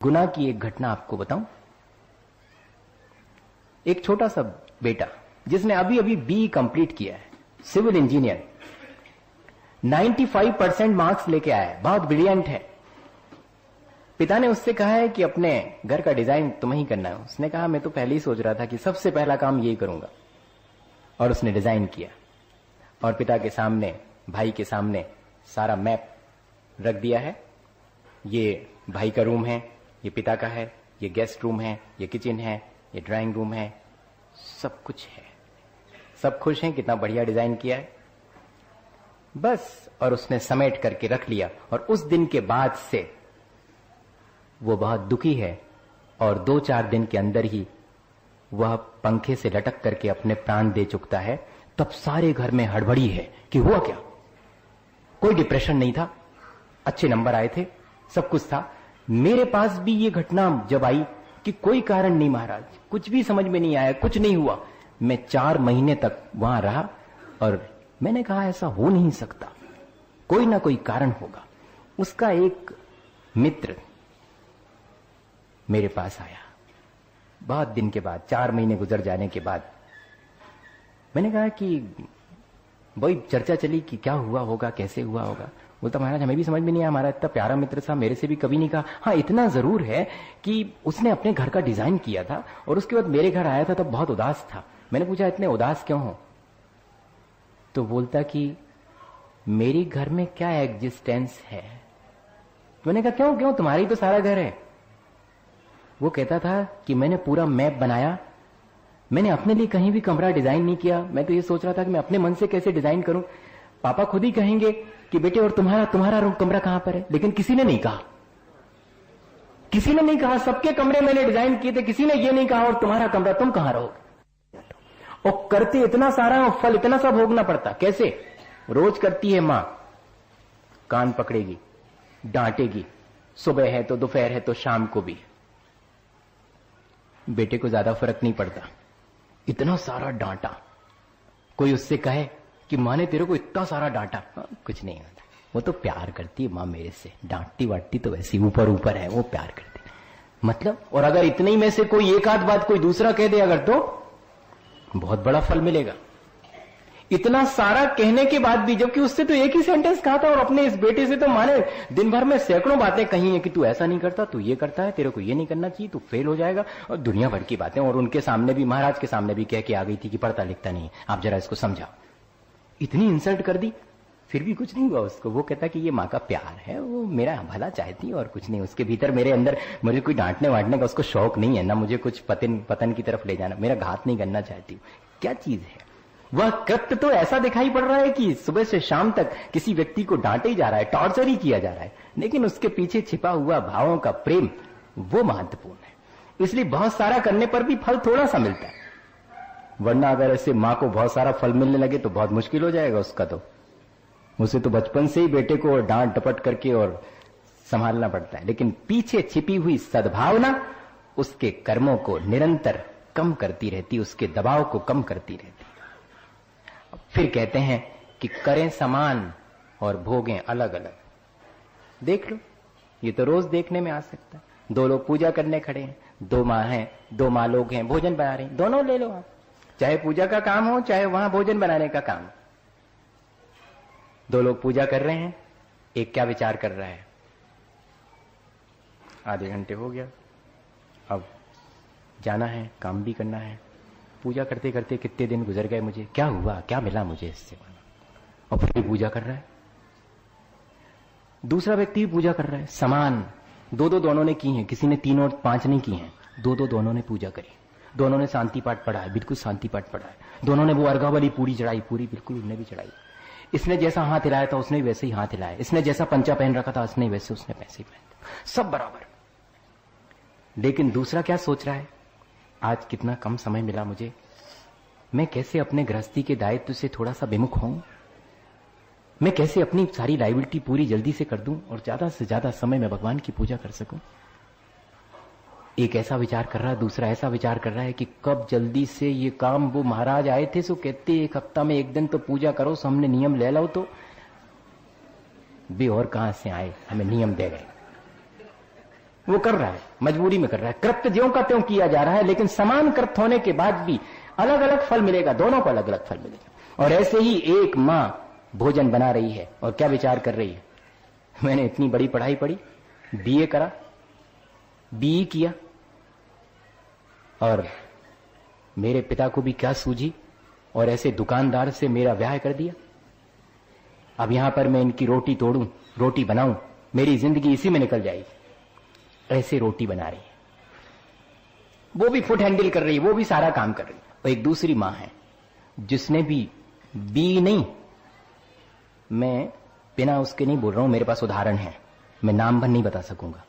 गुनाह की एक घटना आपको बताऊं। एक छोटा सा बेटा जिसने अभी अभी बीई कंप्लीट किया है, सिविल इंजीनियर, 95% मार्क्स लेके आया है, बहुत ब्रिलियंट है। पिता ने उससे कहा है कि अपने घर का डिजाइन तुम्हें ही करना है। उसने कहा मैं तो पहले ही सोच रहा था कि सबसे पहला काम यही करूंगा, और उसने डिजाइन किया और पिता के सामने, भाई के सामने सारा मैप रख दिया है। ये भाई का रूम है, ये पिता का है, ये गेस्ट रूम है, ये किचन है, ये ड्राइंग रूम है, सब कुछ है। सब खुश हैं, कितना बढ़िया डिजाइन किया है बस। और उसने समेट करके रख लिया। और उस दिन के बाद से वो बहुत दुखी है और 2-4 दिन के अंदर ही वह पंखे से लटक करके अपने प्राण दे चुकता है। तब सारे घर में हड़बड़ी है कि हुआ क्या। कोई डिप्रेशन नहीं था, अच्छे नंबर आए थे, सब कुछ था। मेरे पास भी ये घटना जब आई कि कोई कारण नहीं महाराज, कुछ भी समझ में नहीं आया, कुछ नहीं हुआ। मैं 4 महीने तक वहां रहा और मैंने कहा ऐसा हो नहीं सकता, कोई ना कोई कारण होगा। उसका एक मित्र मेरे पास आया बहुत दिन के बाद, 4 महीने गुजर जाने के बाद। मैंने कहा कि वही चर्चा चली कि क्या हुआ होगा, कैसे हुआ होगा। बोलता महाराज हमें भी समझ में नहीं आया, हमारा इतना प्यारा मित्र था, मेरे से भी कभी नहीं कहा। हाँ इतना जरूर है कि उसने अपने घर का डिजाइन किया था और उसके बाद मेरे घर आया था तब बहुत उदास था। मैंने पूछा इतने उदास क्यों हो, तो बोलता कि मेरी घर में क्या एग्जिस्टेंस है। मैंने कहा क्यों क्यों, तुम्हारी तो सारा घर है। वो कहता था कि मैंने पूरा मैप बनाया, मैंने अपने लिए कहीं भी कमरा डिजाइन नहीं किया। मैं तो ये सोच रहा था कि मैं अपने मन से कैसे डिजाइन करूं। पापा खुद ही कहेंगे कि बेटे और तुम्हारा रूम कमरा कहां पर है, लेकिन किसी ने नहीं कहा, किसी ने नहीं कहा। सबके कमरे मैंने डिजाइन किए थे, किसी ने ये नहीं कहा और तुम्हारा कमरा तुम कहां रहोगे। और करते इतना सारा और फल इतना सा भोगना पड़ता। कैसे? रोज करती है मां, कान पकड़ेगी, डांटेगी, सुबह है तो दोपहर है तो शाम को भी। बेटे को ज्यादा फर्क नहीं पड़ता, इतना सारा डांटा। कोई उससे कहे कि मां ने तेरे को इतना सारा डांटा, कुछ नहीं होता, वो तो प्यार करती है मां मेरे से, डांटती वाटती तो वैसी ऊपर ऊपर है, वो प्यार करती मतलब। और अगर इतने ही में से कोई एक आध बात कोई दूसरा कह दे अगर, तो बहुत बड़ा फल मिलेगा। इतना सारा कहने के बाद भी, जबकि उससे तो एक ही सेंटेंस कहा था, और अपने इस बेटे से तो मां ने दिन भर में सैकड़ों बातें कही हैं कि तू ऐसा नहीं करता, तू ये करता है, तेरे को ये नहीं करना चाहिए, तू फेल हो जाएगा, और दुनिया भर की बातें। और उनके सामने भी, महाराज के सामने भी कह के आ गई थी कि पढ़ता लिखता नहीं, आप जरा इसको समझाओ। इतनी इंसल्ट कर दी, फिर भी कुछ नहीं हुआ उसको। वो कहता कि ये माँ का प्यार है, वो मेरा भला चाहती और कुछ नहीं। उसके भीतर मेरे अंदर मुझे कोई डांटने वाटने का उसको शौक नहीं है, ना मुझे कुछ पतन की तरफ ले जाना, मेरा घात नहीं करना चाहती। क्या चीज है वह? कृत्य तो ऐसा दिखाई पड़ रहा है कि सुबह से शाम तक किसी व्यक्ति को डांटे ही जा रहा है, टॉर्चर ही किया जा रहा है, लेकिन उसके पीछे छिपा हुआ भावों का प्रेम वो महत्वपूर्ण है। इसलिए बहुत सारा करने पर भी फल थोड़ा सा मिलता है। वरना अगर ऐसे मां को बहुत सारा फल मिलने लगे तो बहुत मुश्किल हो जाएगा उसका। तो उसे तो बचपन से ही बेटे को डांट डपट करके और संभालना पड़ता है, लेकिन पीछे छिपी हुई सद्भावना उसके कर्मों को निरंतर कम करती रहती, उसके दबाव को कम करती रहती। फिर कहते हैं कि करें समान और भोगें अलग अलग। देख लो, ये तो रोज देखने में आ सकता है। 2 लोग पूजा करने खड़े हैं, 2 माँ हैं, 2 माँ लोग हैं, भोजन बना रहे हैं, दोनों ले लो आप, चाहे पूजा का काम हो चाहे वहां भोजन बनाने का काम। 2 लोग पूजा कर रहे हैं, एक क्या विचार कर रहा है, आधे घंटे हो गया, अब जाना है, काम भी करना है, पूजा करते करते कितने दिन गुजर गए, मुझे क्या हुआ, क्या मिला मुझे इससे, और फिर भी पूजा कर रहा है। दूसरा व्यक्ति भी पूजा कर रहा है, समान। 2-2 दोनों ने की हैं, किसी ने 3 और 5 नहीं की हैं, 2-2 दोनों ने पूजा करी। दोनों ने शांति पाठ पढ़ा है, बिल्कुल शांति पाठ पढ़ा है। दोनों ने वो अर्घावली पूरी चढ़ाई, पूरी बिल्कुल उन्हें भी चढ़ाई। इसने जैसा हाथ हिलाया था उसने वैसे ही हाथ हिलाया, इसने जैसा पंचा पहन रखा था उसने वैसे ही पहन, सब बराबर। लेकिन दूसरा क्या सोच रहा है, आज कितना कम समय मिला मुझे, मैं कैसे अपने गृहस्थी के दायित्व से थोड़ा सा विमुख हूं, मैं कैसे अपनी सारी लायबिलिटी पूरी जल्दी से कर दूं और ज्यादा से ज्यादा समय में भगवान की पूजा कर सकूं। एक ऐसा विचार कर रहा है, दूसरा ऐसा विचार कर रहा है कि कब जल्दी से ये काम, वो महाराज आए थे सो कहते 1 हफ्ता में 1 दिन तो पूजा करो, सो हमने नियम ले लो, तो भी और कहां से आए, हमें नियम दे गए। वो कर रहा है, मजबूरी में कर रहा है, कृत्य ज्यों का त्यों किया जा रहा है, लेकिन समान कृत्य होने के बाद भी अलग अलग फल मिलेगा, दोनों को अलग अलग फल मिलेगा। और ऐसे ही एक मां भोजन बना रही है और क्या विचार कर रही है, मैंने इतनी बड़ी पढ़ाई पढ़ी, बीए करा, बीई किया, और मेरे पिता को भी क्या सूझी, और ऐसे दुकानदार से मेरा ब्याह कर दिया। अब यहां पर मैं इनकी रोटी तोड़ूं, रोटी बनाऊं, मेरी जिंदगी इसी में निकल जाएगी। ऐसे रोटी बना रही है, वो भी फुट हैंडल कर रही है, वो भी सारा काम कर रही है। और एक दूसरी मां है जिसने भी बी नहीं, मैं बिना उसके नहीं बोल रहा हूं, मेरे पास उदाहरण है, मैं नाम भर नहीं बता सकूंगा,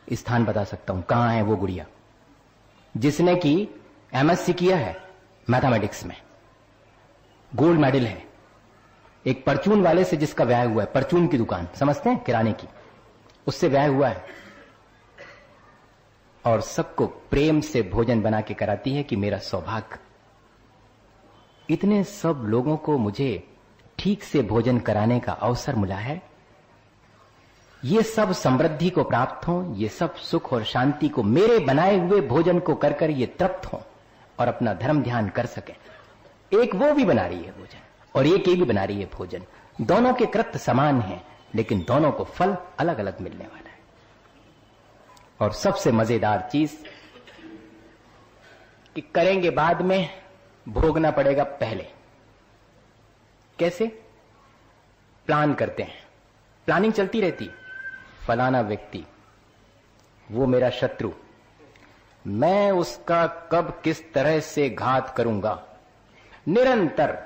स्थान बता सकता हूं कहां है वो गुड़िया, जिसने की एमएससी किया है मैथमेटिक्स में, गोल्ड मेडल है। एक परचून वाले से जिसका ब्याह हुआ है, परचून की दुकान समझते हैं, किराने की, उससे ब्याह हुआ है, और सबको प्रेम से भोजन बना के कराती है कि मेरा सौभाग्य। इतने सब लोगों को मुझे ठीक से भोजन कराने का अवसर मिला है। ये सब समृद्धि को प्राप्त हो, ये सब सुख और शांति को मेरे बनाए हुए भोजन को कर कर ये तृप्त हो और अपना धर्म ध्यान कर सके। एक वो भी बना रही है भोजन और एक ये भी बना रही है भोजन, दोनों के कृत्य समान हैं, लेकिन दोनों को फल अलग अलग मिलने वाला है। और सबसे मजेदार चीज कि करेंगे बाद में, भोगना पड़ेगा पहले। कैसे? प्लान करते हैं, प्लानिंग चलती रहती, फलाना व्यक्ति वो मेरा शत्रु, मैं उसका कब किस तरह से घात करूंगा। निरंतर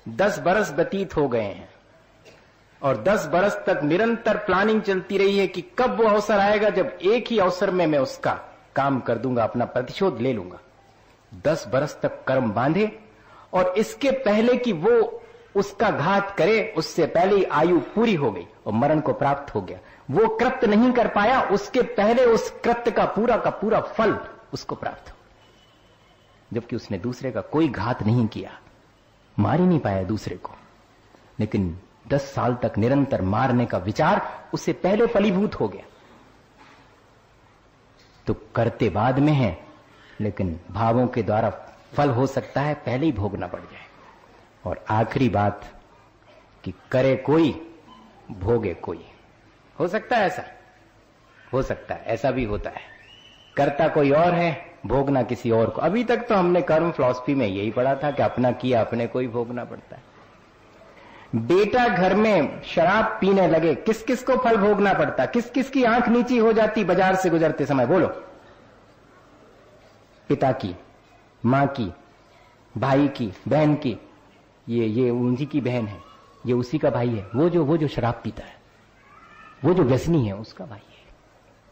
10 बरस व्यतीत हो गए हैं और 10 बरस तक निरंतर प्लानिंग चलती रही है कि कब वो अवसर आएगा जब एक ही अवसर में मैं उसका काम कर दूंगा, अपना प्रतिशोध ले लूंगा। 10 बरस तक कर्म बांधे और इसके पहले कि वो उसका घात करे, उससे पहले ही आयु पूरी हो गई और मरण को प्राप्त हो गया। वो कृत्य नहीं कर पाया, उसके पहले उस कृत्य का पूरा फल उसको प्राप्त हो, जबकि उसने दूसरे का कोई घात नहीं किया, मार ही नहीं पाया दूसरे को, लेकिन 10 साल तक निरंतर मारने का विचार उससे पहले फलीभूत हो गया। तो करते बाद में है, लेकिन भावों के द्वारा फल हो सकता है पहले ही भोगना पड़ जाए। और आखिरी बात कि करे कोई भोगे कोई। हो सकता है ऐसा, हो सकता है ऐसा भी होता है, करता कोई और है, भोगना किसी और को। अभी तक तो हमने कर्म फिलॉसफी में यही पढ़ा था कि अपना किया अपने को ही भोगना पड़ता है। बेटा घर में शराब पीने लगे, किस किस को फल भोगना पड़ता, किस किस की आंख नीची हो जाती बाजार से गुजरते समय, बोलो? पिता की, मां की, भाई की, बहन की। ये उन्हीं की बहन है, ये उसी का भाई है, वो जो शराब पीता है, वो जो व्यसनी है उसका भाई है।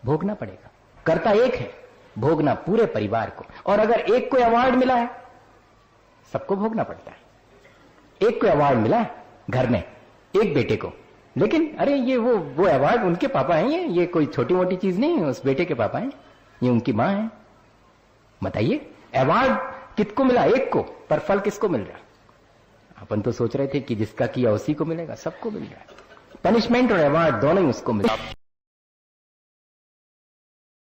भोगना पड़ेगा। करता एक है, भोगना पूरे परिवार को। और अगर एक को अवार्ड मिला है, सबको भोगना पड़ता है। एक को अवार्ड मिला है घर में, एक बेटे को, लेकिन अरे ये वो अवार्ड उनके पापा हैं, ये कोई छोटी मोटी चीज नहीं है, उस बेटे के पापा हैं, ये उनकी मां है। बताइए, अवार्ड किसको मिला? एक को, पर फल किसको मिल रहा? अपन तो सोच रहे थे कि जिसका किया उसी को मिलेगा, सबको मिल रहा है। पनिशमेंट और अवार्ड दोनों ही उसको मिल रहा है।